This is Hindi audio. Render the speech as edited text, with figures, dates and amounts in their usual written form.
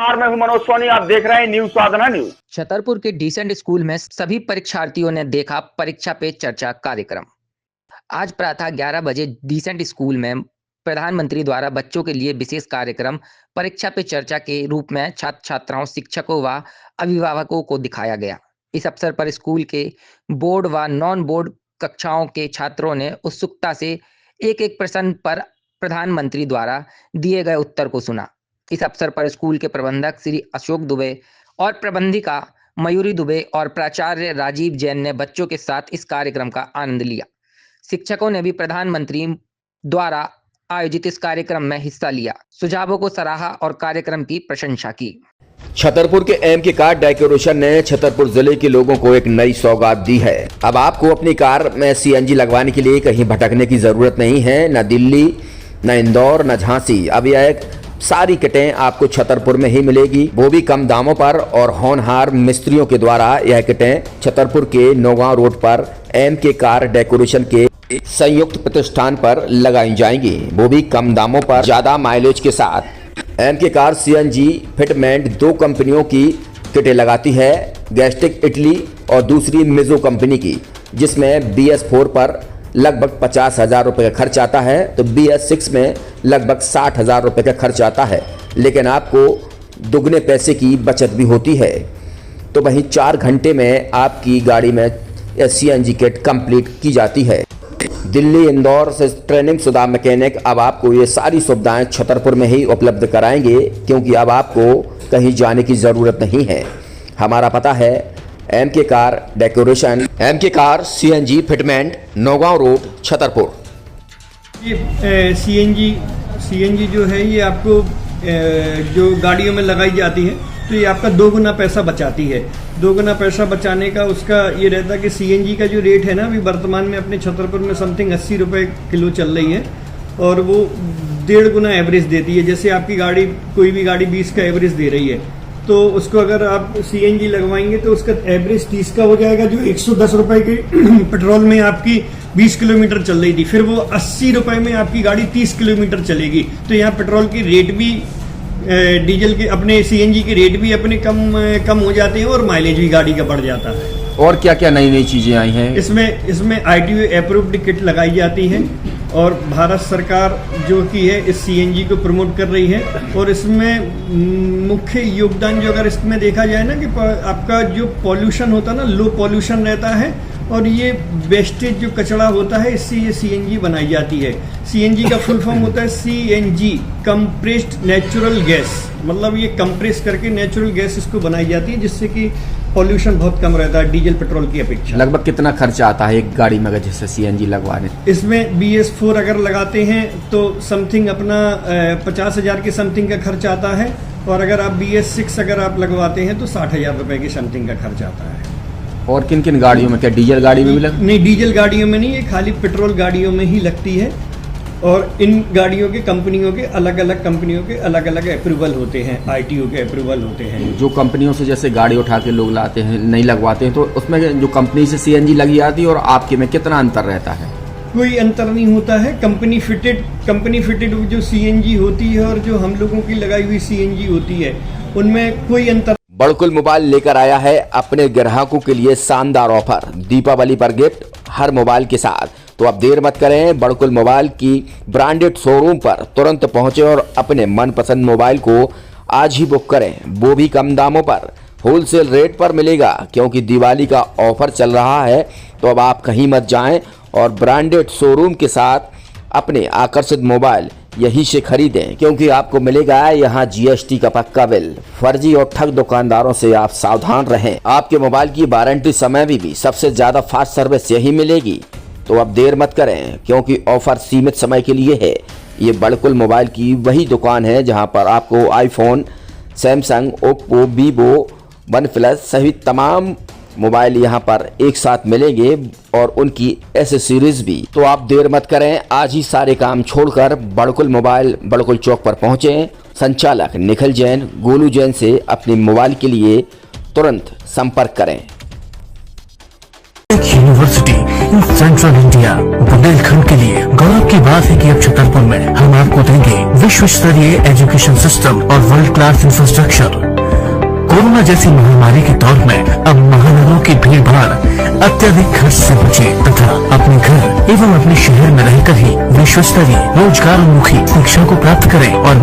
मैं हूं मनोज सोनी, आप देख रहे हैं न्यूज साधना न्यूज। छतरपुर के डिसेंट स्कूल में सभी परीक्षार्थियों ने देखा परीक्षा पे चर्चा कार्यक्रम। आज प्रातः 11 बजे डिसेंट स्कूल में प्रधानमंत्री द्वारा बच्चों के लिए विशेष कार्यक्रम परीक्षा पे चर्चा के रूप में छात्र छात्राओं, शिक्षकों व अभिभावकों को दिखाया गया। इस अवसर पर स्कूल के बोर्ड व नॉन बोर्ड कक्षाओं के छात्रों ने उत्सुकता से एक एक प्रश्न पर प्रधानमंत्री द्वारा दिए गए उत्तर को सुना। इस अवसर पर स्कूल के प्रबंधक श्री अशोक दुबे और प्रबंधिका मयूरी दुबे और प्राचार्य राजीव जैन ने बच्चों के साथ इस कार्यक्रम का आनंद लिया। शिक्षकों ने भी प्रधानमंत्री द्वारा आयोजित इस कार्यक्रम में हिस्सा लिया, सुझावों को सराहा और कार्यक्रम की प्रशंसा की। छतरपुर के एमके कार डेकोरेशन ने छतरपुर जिले के लोगों को एक नई सौगात दी है। अब आपको अपनी कार में सीएनजी लगवाने के लिए कहीं भटकने की जरूरत नहीं है, न दिल्ली, न इंदौर, न झांसी। अब यह सारी किटें आपको छतरपुर में ही मिलेगी, वो भी कम दामों पर। और होनहार मिस्त्रियों के द्वारा यह किटें छतरपुर के नौगांव रोड पर एमके कार डेकोरेशन के संयुक्त प्रतिष्ठान पर लगाई जाएंगी, वो भी कम दामों पर, ज्यादा माइलेज के साथ। एमके कार सीएनजी फिटमेंट 2 कंपनियों की किटें लगाती है, गैस्टिक इटली और दूसरी मिजो कंपनी की, जिसमें BS4 पर लगभग 50,000 रुपये का खर्च आता है, तो BS6 में लगभग 60,000 रुपये का खर्च आता है, लेकिन आपको दुगने पैसे की बचत भी होती है। तो वहीं 4 घंटे में आपकी गाड़ी में सीएनजी किट कंप्लीट की जाती है। दिल्ली, इंदौर से ट्रेनिंग शुदा मैकेनिक अब आपको ये सारी सुविधाएं छतरपुर में ही उपलब्ध कराएंगे, क्योंकि अब आपको कहीं जाने की ज़रूरत नहीं है। हमारा पता है MK car decoration, MK car CNG fitment, Nowgong road, Chhatarpur. ये सीएनजी जो है ये आपको जो गाड़ियों में लगाई जाती है, तो ये आपका 2 गुना पैसा बचाती है। 2 गुना पैसा बचाने का उसका ये रहता है कि सीएनजी का जो रेट है ना, अभी वर्तमान में अपने छतरपुर में समथिंग 80 रुपये किलो चल रही है, और वो 1.5 गुना एवरेज देती है। जैसे आपकी गाड़ी, कोई भी गाड़ी 20 का एवरेज दे रही है, तो उसको अगर आप सीएनजी लगवाएंगे तो उसका एवरेज 30 का हो जाएगा, जो 110 रुपए के पेट्रोल में आपकी 20 किलोमीटर चल रही थी, फिर वो 80 रुपए में आपकी गाड़ी 30 किलोमीटर चलेगी। तो यहाँ पेट्रोल की रेट भी, डीजल के, अपने सीएनजी के रेट भी अपने कम हो जाते हैं, और माइलेज भी गाड़ी का बढ़ जाता है। और क्या क्या नई नई चीजें आई हैं इसमें ITO अप्रूव्ड किट लगाई जाती है, और भारत सरकार जो की है इस सीएनजी को प्रमोट कर रही है। और इसमें मुख्य योगदान जो अगर इसमें देखा जाए ना, कि आपका जो पॉल्यूशन होता है ना, लो पॉल्यूशन रहता है, और ये वेस्टेज जो कचरा होता है, इससे ये सीएनजी बनाई जाती है। सीएनजी का फुल फॉर्म होता है CNG, कंप्रेस्ड नेचुरल गैस, मतलब ये कंप्रेस करके नेचुरल गैस इसको बनाई जाती है, जिससे कि पॉल्यूशन बहुत कम रहता है डीजल पेट्रोल की अपेक्षा। लगभग कितना खर्चा आता है एक गाड़ी में अगर जैसे सीएनजी लगवाने? इसमें BS4 अगर लगाते हैं तो समथिंग अपना 50,000 के समथिंग का खर्च आता है, और अगर आप BS6 अगर आप लगवाते हैं तो 60,000 रुपए की समथिंग का खर्च आता है। और किन किन गाड़ियों में, क्या डीजल गाड़ी में भी नहीं, डीजल गाड़ियों में नहीं, ये खाली पेट्रोल गाड़ियों में ही लगती है। और इन गाड़ियों के कंपनियों के अलग अलग अप्रूवल होते हैं, ITO के अप्रूवल होते हैं। जो कंपनियों से जैसे गाड़ी उठा के लोग लाते हैं, नहीं लगवाते हैं, तो उसमें जो कंपनी से सीएनजी लगी जाती है और आपके में कितना अंतर रहता है? कोई अंतर नहीं होता है। कंपनी फिटेड जो सीएनजी होती है और जो हम लोगों की लगाई हुई सीएनजी होती है, उनमें कोई अंतर। बड़कुल मोबाइल लेकर आया है अपने ग्राहकों के लिए शानदार ऑफर, दीपावली पर गिफ्ट हर मोबाइल के साथ। तो अब देर मत करें, बड़कुल मोबाइल की ब्रांडेड शोरूम पर तुरंत पहुंचे और अपने मनपसंद मोबाइल को आज ही बुक करें, वो भी कम दामों पर, होलसेल रेट पर मिलेगा, क्योंकि दिवाली का ऑफर चल रहा है। तो अब आप कहीं मत जाएं और ब्रांडेड शोरूम के साथ अपने आकर्षित मोबाइल यहीं से खरीदें, क्योंकि आपको मिलेगा यहाँ GST का पक्का बिल। फर्जी और ठग दुकानदारों से आप सावधान रहें। आपके मोबाइल की वारंटी समय में भी सबसे ज्यादा फास्ट सर्विस यही मिलेगी। तो अब देर मत करें, क्योंकि ऑफर सीमित समय के लिए है। ये बड़कुल मोबाइल की वही दुकान है जहां पर आपको iPhone, Samsung, Oppo, Vivo, OnePlus सहित तमाम मोबाइल यहां पर एक साथ मिलेंगे, और उनकी एसेसरीज भी। तो आप देर मत करें, आज ही सारे काम छोड़कर बड़कुल मोबाइल बड़कुल चौक पर पहुंचें। संचालक निखिल जैन, गोलू जैन से अपने मोबाइल के लिए तुरंत संपर्क करें। यूनिवर्सिटी सेंट्रल इंडिया बुंदेलखंड के लिए गौरव की बात है कि अब छतरपुर में हम आपको देंगे विश्व स्तरीय एजुकेशन सिस्टम और वर्ल्ड क्लास इंफ्रास्ट्रक्चर। कोरोना जैसी महामारी के दौर में अब महानगरों की भीड़ भाड़ अत्यधिक खर्च से बचे तथा अपने घर एवं अपने शहर में रहकर ही विश्व स्तरीय रोजगार उन्मुखी शिक्षा को प्राप्त करें और